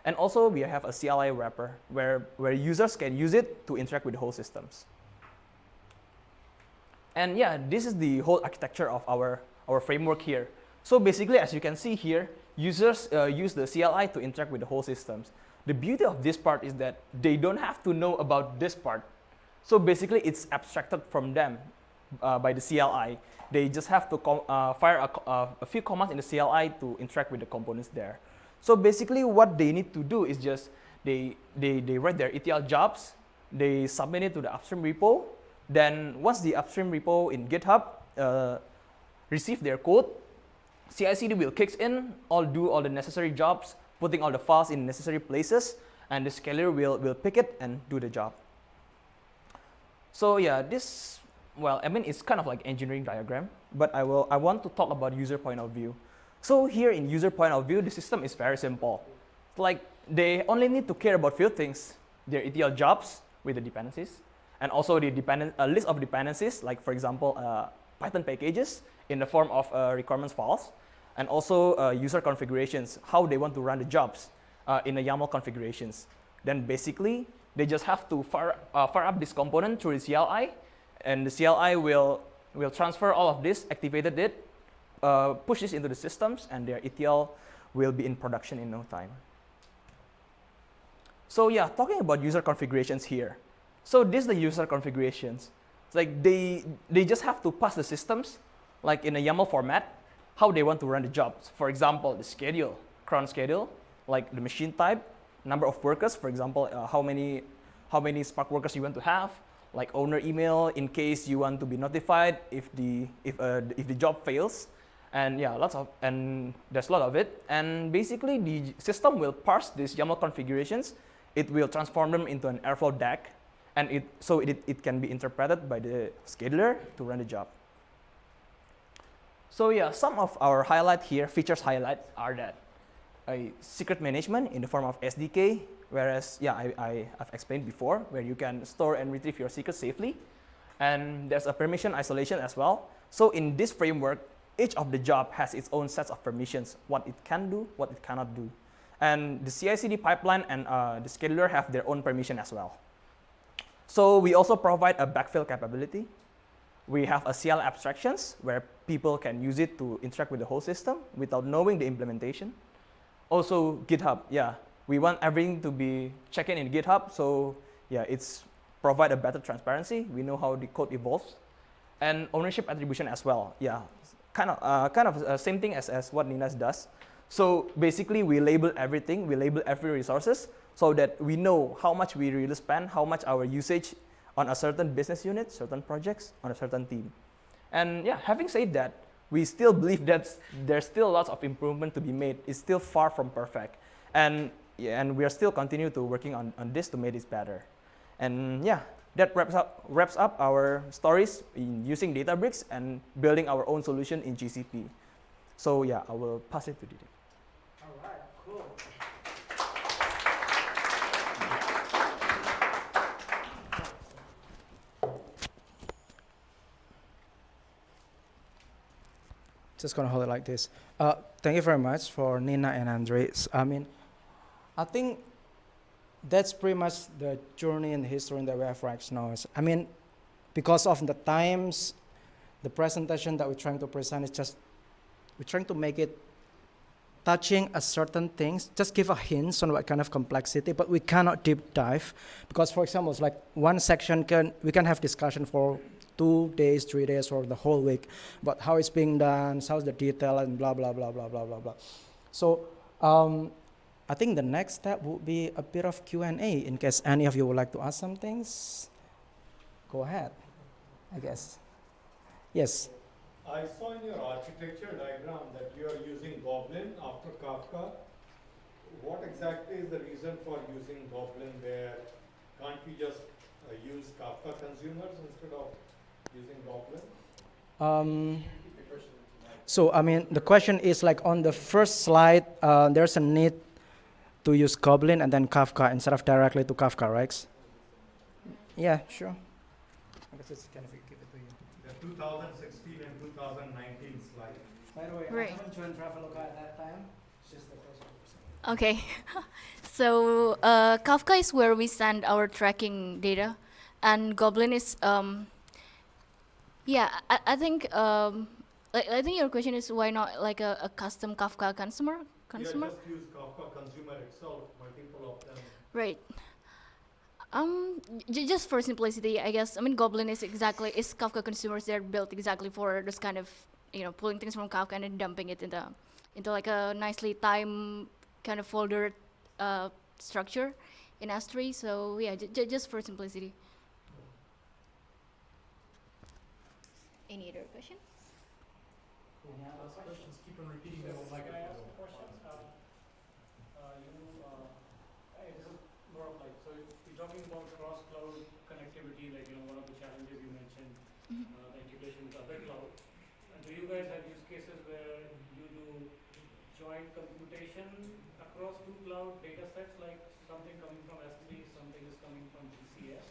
And also we have a CLI wrapper where users can use it to interact with the whole systems. And this is the whole architecture of our framework here. So basically, as you can see here, users use the CLI to interact with the whole systems. The beauty of this part is that they don't have to know about this part. So basically, it's abstracted from them by the CLI. They just have to fire a few commands in the CLI to interact with the components there. So basically, what they need to do is just they write their ETL jobs, they submit it to the upstream repo. Then once the upstream repo in GitHub receive their code, CI/CD will kick in, do all the necessary jobs, putting all the files in necessary places, and the scaler will pick it and do the job. So yeah, this, well, I mean, it's kind of like engineering diagram, but I want to talk about user point of view. So here in user point of view, the system is very simple. Like, they only need to care about few things: their ETL jobs with the dependencies, and also the list of dependencies, like for example, Python packages in the form of requirements files, and also user configurations, how they want to run the jobs in the YAML configurations. Then basically, they just have to fire up this component through the CLI, and the CLI will transfer all of this, activated it, push this into the systems, and their ETL will be in production in no time. So yeah, talking about user configurations here. So this is the user configurations. It's like they just have to pass the systems, like in a YAML format, how they want to run the jobs. For example, the schedule, cron schedule, like the machine type, number of workers, for example, how many Spark workers you want to have, like owner email in case you want to be notified if the job fails, and yeah, there's a lot of it. And basically, the system will parse these YAML configurations. It will transform them into an Airflow DAG, and it can be interpreted by the scheduler to run the job. So yeah, some of our features highlight are that a secret management in the form of SDK, whereas yeah, I've explained before, where you can store and retrieve your secrets safely. And there's a permission isolation as well. So in this framework, each of the job has its own sets of permissions, what it can do, what it cannot do. And the CI/CD pipeline and the scheduler have their own permission as well. So we also provide a backfill capability. We have a CL abstractions where people can use it to interact with the whole system without knowing the implementation. Also GitHub, yeah, we want everything to be checked in GitHub, so yeah, it's provide a better transparency. We know how the code evolves, and ownership attribution as well. Yeah, kind of same thing as what Ninas does. So basically, we label everything, we label every resources, so that we know how much we really spend, how much our usage on a certain business unit, certain projects, on a certain team. And yeah, having said that, we still believe that there's still lots of improvement to be made. It's still far from perfect. And we are still continue to working on this to make this better. And yeah, that wraps up our stories in using Databricks and building our own solution in GCP. So yeah, I will pass it to Didi. All right, cool. Just gonna hold it like this. Thank you very much for Nina and Andres. I mean, I think that's pretty much the journey and the history that we have right now. I mean, because of the times, the presentation that we're trying to present is just, we're trying to make it touching a certain things, just give a hint on what kind of complexity, but we cannot deep dive. Because for example, it's like one section we can have discussion for 2 days, 3 days, or the whole week, but how it's being done, how's the detail, and blah, blah, blah, blah, blah, blah, blah. So I think the next step would be a bit of Q&A in case any of you would like to ask some things. Go ahead, I guess. Yes. I saw in your architecture diagram that you are using Goblin after Kafka. What exactly is the reason for using Goblin there? Can't we just use Kafka consumers instead of using Goblin? So I mean, the question is like on the first slide, there's a need to use Goblin and then Kafka instead of directly to Kafka, right? Yeah, sure. I guess it's kind of give it to you. The 2016 and 2019 slide. By the way, Right. I haven't joined Traveloka at that time. It's just the first one. Okay, so Kafka is where we send our tracking data, and Goblin is yeah. I think I think your question is why not like a custom Kafka consumer. just use Kafka consumer itself, multiple of them. Right. Just for simplicity, I guess. I mean, Goblin is Kafka consumers. They're built exactly for this kind of, pulling things from Kafka and then dumping it into like a nicely time kind of folder structure in S3. So yeah, just for simplicity. Any other question? Last questions, keep on repeating them on Can I ask microphone. a question? This is more of like, so you're talking about cross-cloud connectivity, like, one of the challenges you mentioned, the integration with other cloud. Do you guys have use cases where you do joint computation across two cloud data sets, like something coming from S3, something is coming from GCS?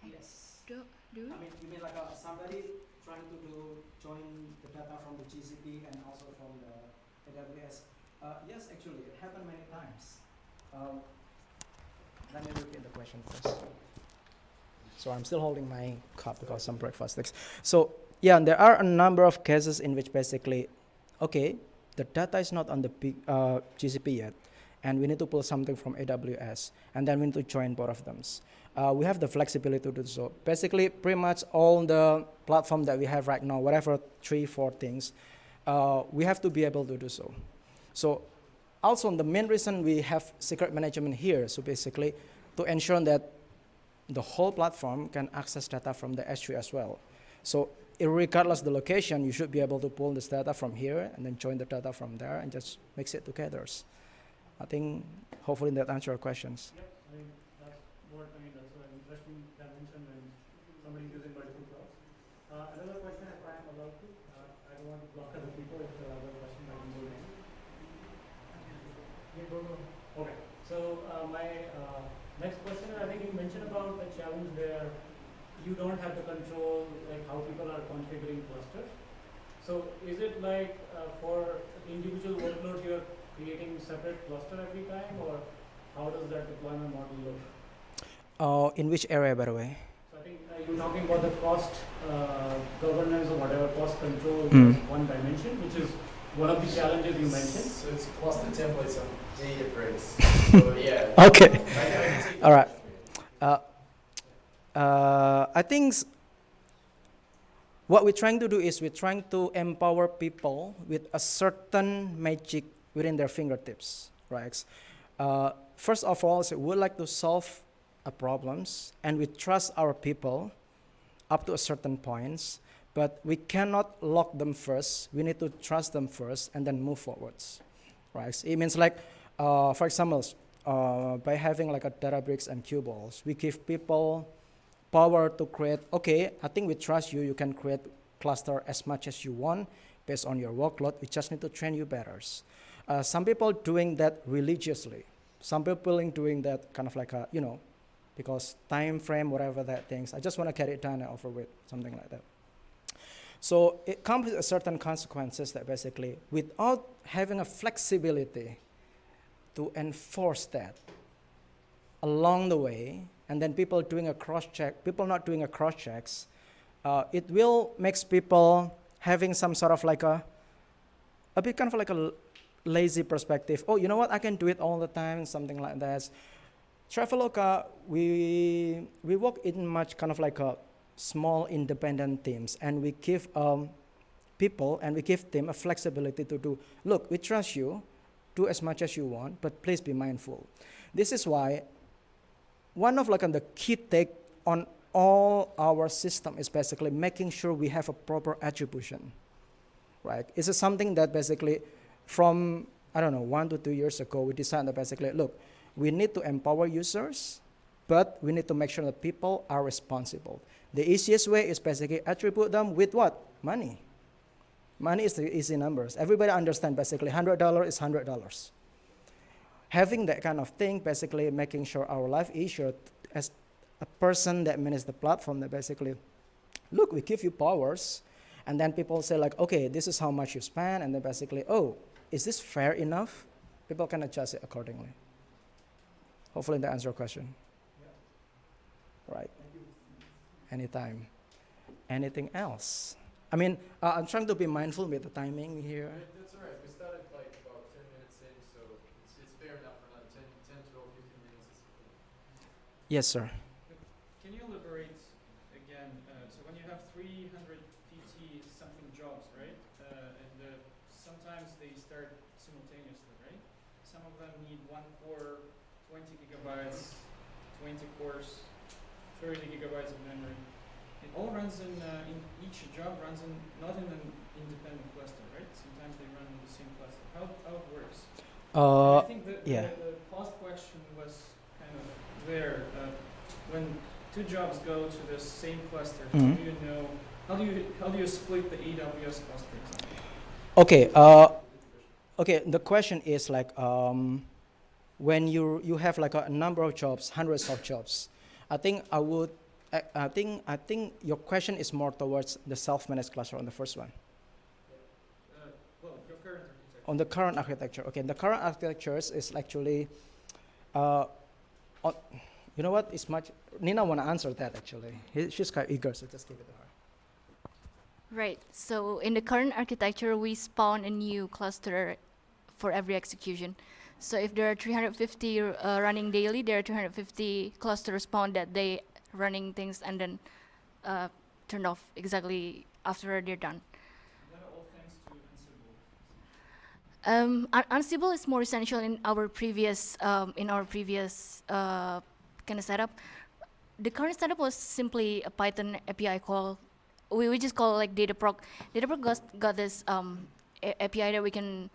Yes. Do I mean, you mean like somebody trying to join the data from the GCP and also from the AWS? Yes, actually, it happened many times. Let me repeat the question first. So I'm still holding my cup because some breakfast things. So yeah, there are a number of cases in which basically, okay, the data is not on the GCP yet, and we need to pull something from AWS, and then we need to join both of them. We have the flexibility to do so. Basically, pretty much all the platform that we have right now, whatever 3-4 things, we have to be able to do so. So also the main reason we have secret management here, so basically to ensure that the whole platform can access data from the S3 as well. So regardless the location, you should be able to pull this data from here and then join the data from there and just mix it together. I think hopefully that answers your questions. Yep, that's an interesting dimension when somebody using multiple clouds. Another question, if I am allowed to, I don't want to block other people if there are other questions I can go next. Okay, so my next question, I think you mentioned about the challenge where you don't have the control, like how people are configuring clusters. So is it like for individual workload you're creating separate cluster every time, or how does that deployment model look? In which area, by the way? So I think you're talking about the cost governance or whatever, cost control is one dimension, which is one of the challenges you mentioned. So it's cluster templates on Databricks. So yeah. Okay. I can All right. I think what we're trying to do is we're trying to empower people with a certain magic within their fingertips, right? First of all, we would like to solve problems, and we trust our people up to a certain points, but we cannot lock them first. We need to trust them first and then move forwards, right? It means like, for example, by having like a Databricks and Qubole, we give people power to create, okay, I think we trust you, you can create cluster as much as you want based on your workload, we just need to train you better. Some people doing that religiously. Some people doing that kind of like a, because time frame, whatever that things, I just want to carry it down and over with, something like that. So it comes with certain consequences that basically, without having a flexibility to enforce that along the way, and then people doing a cross-check, people not doing a cross-checks, it will makes people having some sort of like a bit kind of like a lazy perspective. Oh, you know what, I can do it all the time, something like that. Traveloka, we work in much kind of like a small independent teams, and we give people and we give them a flexibility to do, look, we trust you, do as much as you want, but please be mindful. This is why one of like the key take on all our system is basically making sure we have a proper attribution, right? This is something that basically from, 1 to 2 years ago, we decided that basically, look, we need to empower users, but we need to make sure that people are responsible. The easiest way is basically attribute them with what? Money. Money is the easy numbers. Everybody understand basically $100 is $100. Having that kind of thing, basically making sure our life easier as a person that manages the platform, that basically, look, we give you powers, and then people say like, okay, this is how much you spend, and then basically, oh, is this fair enough? People can adjust it accordingly. Hopefully that answers your question. Yeah. Right. Anytime. Anything else? I mean, I'm trying to be mindful with the timing here. That's all right. We started like about 10 minutes in, so it's fair enough for another 10, 12, 15 minutes. Yes, sir. Can you elaborate again? So when you have 350 something jobs, right? And sometimes they start simultaneously, right? Some of them need one core, 20 gigabytes, 20 cores, 30 gigabytes of memory. It all runs in each job runs in not in an independent cluster, right? Sometimes they run in the same cluster. How it works? I think the past question was kind of there. When two jobs go to the same cluster, how do you know? How do you split the AWS cost, for example? Okay. Okay. The question is like when you have like a number of jobs, hundreds of jobs. I think your question is more towards the self-managed cluster on the first one. Well, your current architecture. On the current architecture. Okay. The current architectures is actually. You know what? It's much. Nina want to answer that actually. She's quite eager, so just give it to her. Right. So in the current architecture, we spawn a new cluster for every execution. So if there are 350 running daily, there are 350 clusters spawned that they running things and then turned off exactly after they're done. That are all thanks to Ansible. Ansible is more essential in our previous kind of setup. The current setup was simply a Python API call. We just call it like Dataproc. Dataproc got this API that we can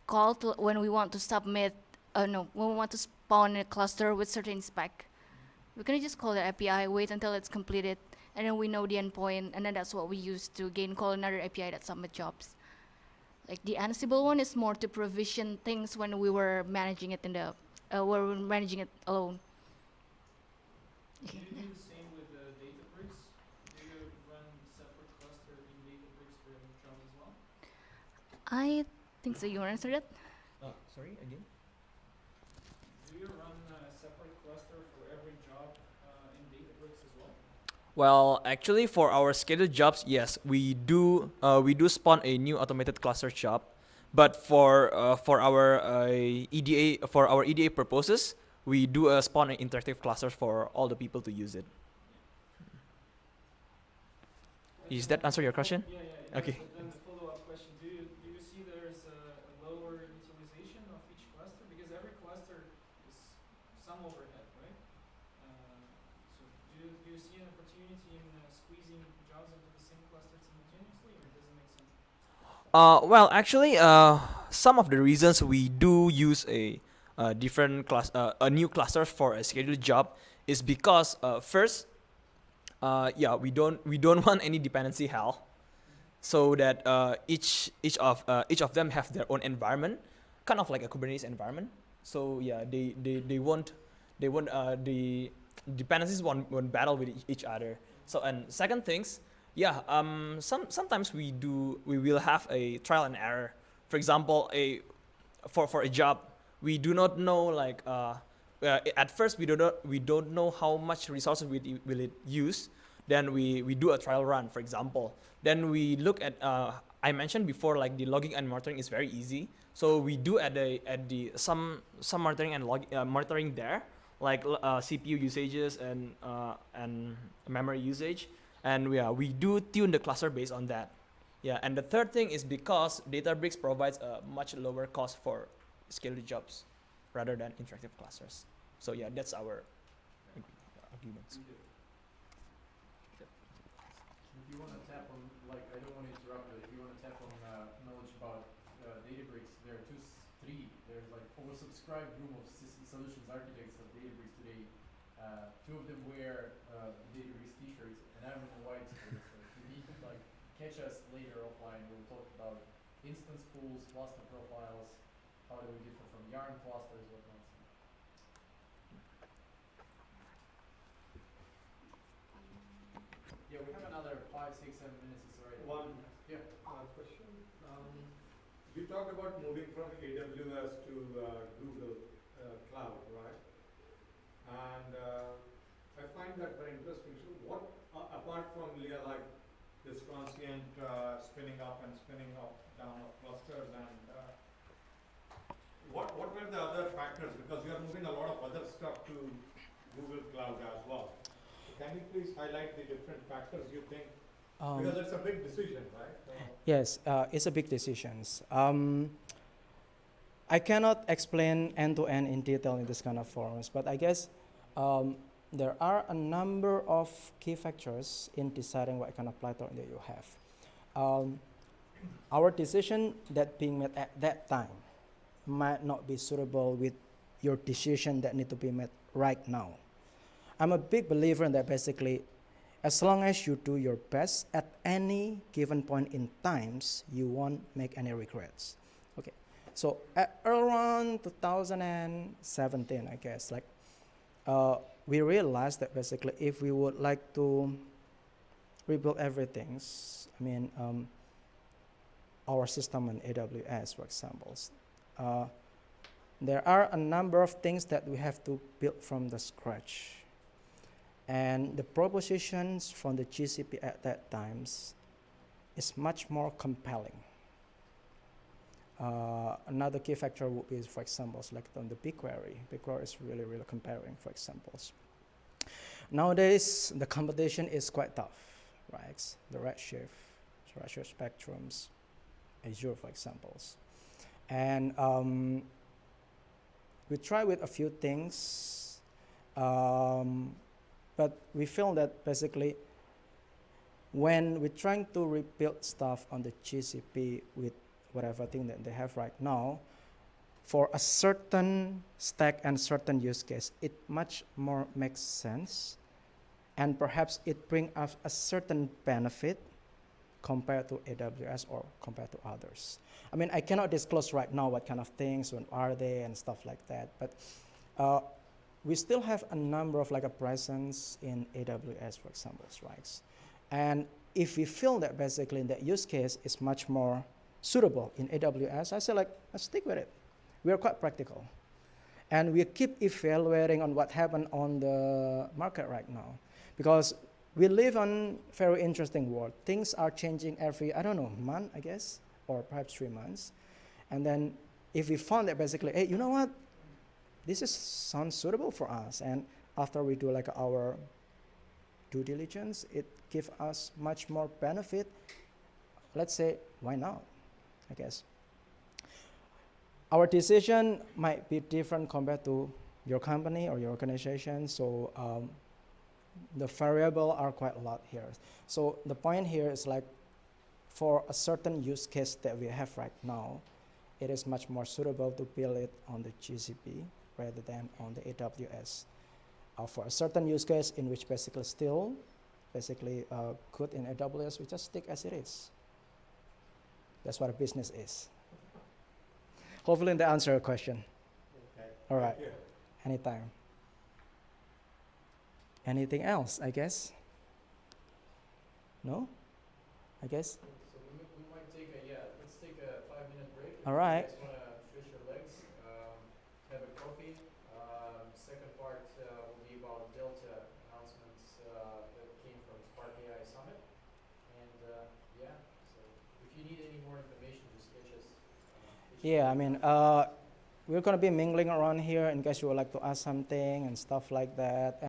call to when we want to submit. When we want to spawn a cluster with certain spec. We can just call the API, wait until it's completed, and then we know the endpoint, and then that's what we use to call another API that submit jobs. Like the Ansible one is more to provision things when we were managing it managing it alone. Do you do the same with Databricks? Do you run separate cluster in Databricks for every job as well? I think so. You want to answer that? Sorry, again? Do you run a separate cluster for every job in Databricks as well? Well, actually, for our scheduled jobs, yes, we do spawn a new automated cluster job, but for our EDA purposes, we do spawn an interactive cluster for all the people to use it. Does that answer your question? Yeah. Okay. But then the follow-up question: Do you see there is a lower utilization of each cluster because every cluster is some overhead, right? So do you see an opportunity in squeezing jobs into the same cluster simultaneously, or does it make sense? Well, actually, some of the reasons we do use a new cluster for a scheduled job is because first, we don't want any dependency hell, so that each of them have their own environment, kind of like a Kubernetes environment. So yeah, they won't the dependencies won't battle with each other. So and second things, sometimes we will have a trial and error. For example, for a job, we do not know at first we don't know how much resources will it use. Then we do a trial run, for example. Then we look at I mentioned before, like the logging and monitoring is very easy. So we do some monitoring and monitoring there, like CPU usages and memory usage, and we do tune the cluster based on that. Yeah, and the third thing is because Databricks provides a much lower cost for scheduled jobs rather than interactive clusters. So yeah, that's our arguments. If you want to tap on, like, I don't want to interrupt, but if you want to tap on knowledge about Databricks, there are three. There's like oversubscribed room of solutions architects of Databricks today. Two of them wear Databricks t-shirts, and I'm in a white shirt. So if you need to like catch us later offline, we'll talk about instance pools, cluster profiles, how do we differ from Yarn clusters, whatnot. Yeah, we have another 5, 6, 7 minutes. It's already. One question. You talked about moving from AWS to Google Cloud, right? And I find that very interesting. So what, apart from like this transient spinning up and spinning up down of clusters, and what were the other factors? Because you are moving a lot of other stuff to Google Cloud as well. So can you please highlight the different factors you think? Because it's a big decision, right? Yes, it's a big decision. I cannot explain end-to-end in detail in this kind of forums, but I guess there are a number of key factors in deciding what kind of platform that you have. Our decision that being made at that time might not be suitable with your decision that need to be made right now. I'm a big believer in that basically, as long as you do your best at any given point in times, you won't make any regrets. Okay, so at around 2017, I guess, like we realized that basically if we would like to rebuild everything, I mean, our system on AWS, for example, there are a number of things that we have to build from the scratch. And the propositions from the GCP at that times is much more compelling. Another key factor would be, for example, like on the BigQuery. BigQuery is really, really compelling, for examples. Nowadays, the competition is quite tough, right? The Redshift Spectrums, Azure, for examples. And we try with a few things, but we feel that basically when we're trying to rebuild stuff on the GCP with whatever thing that they have right now, for a certain stack and certain use case, it much more makes sense, and perhaps it brings us a certain benefit compared to AWS or compared to others. I mean, I cannot disclose right now what kind of things, when are they, and stuff like that, but we still have a number of like a presence in AWS, for example, right? And if we feel that basically that use case is much more suitable in AWS, I say like, let's stick with it. We are quite practical. And we keep evaluating on what happened on the market right now. Because we live on a very interesting world. Things are changing every, I don't know, month, I guess, or perhaps 3 months. And then if we found that basically, hey, you know what? This sounds suitable for us. And after we do like our due diligence, it gives us much more benefit. Let's say, why not, I guess. Our decision might be different compared to your company or your organization. So the variables are quite a lot here. So the point here is like, for a certain use case that we have right now, it is much more suitable to build it on the GCP rather than on the AWS. For a certain use case in which basically still good in AWS, we just stick as it is. That's what a business is. Hopefully that answers your question. Okay. All right. Thank you. Anytime. Anything else, I guess? No? I guess? So we might take let's take a 5-minute break. All right. If you guys want to stretch your legs, have a coffee. Second part will be about Delta announcements that came from Spark AI Summit. And so if you need any more information, just sketch us. Yeah, I mean, we're going to be mingling around here in case you would like to ask something and stuff like that.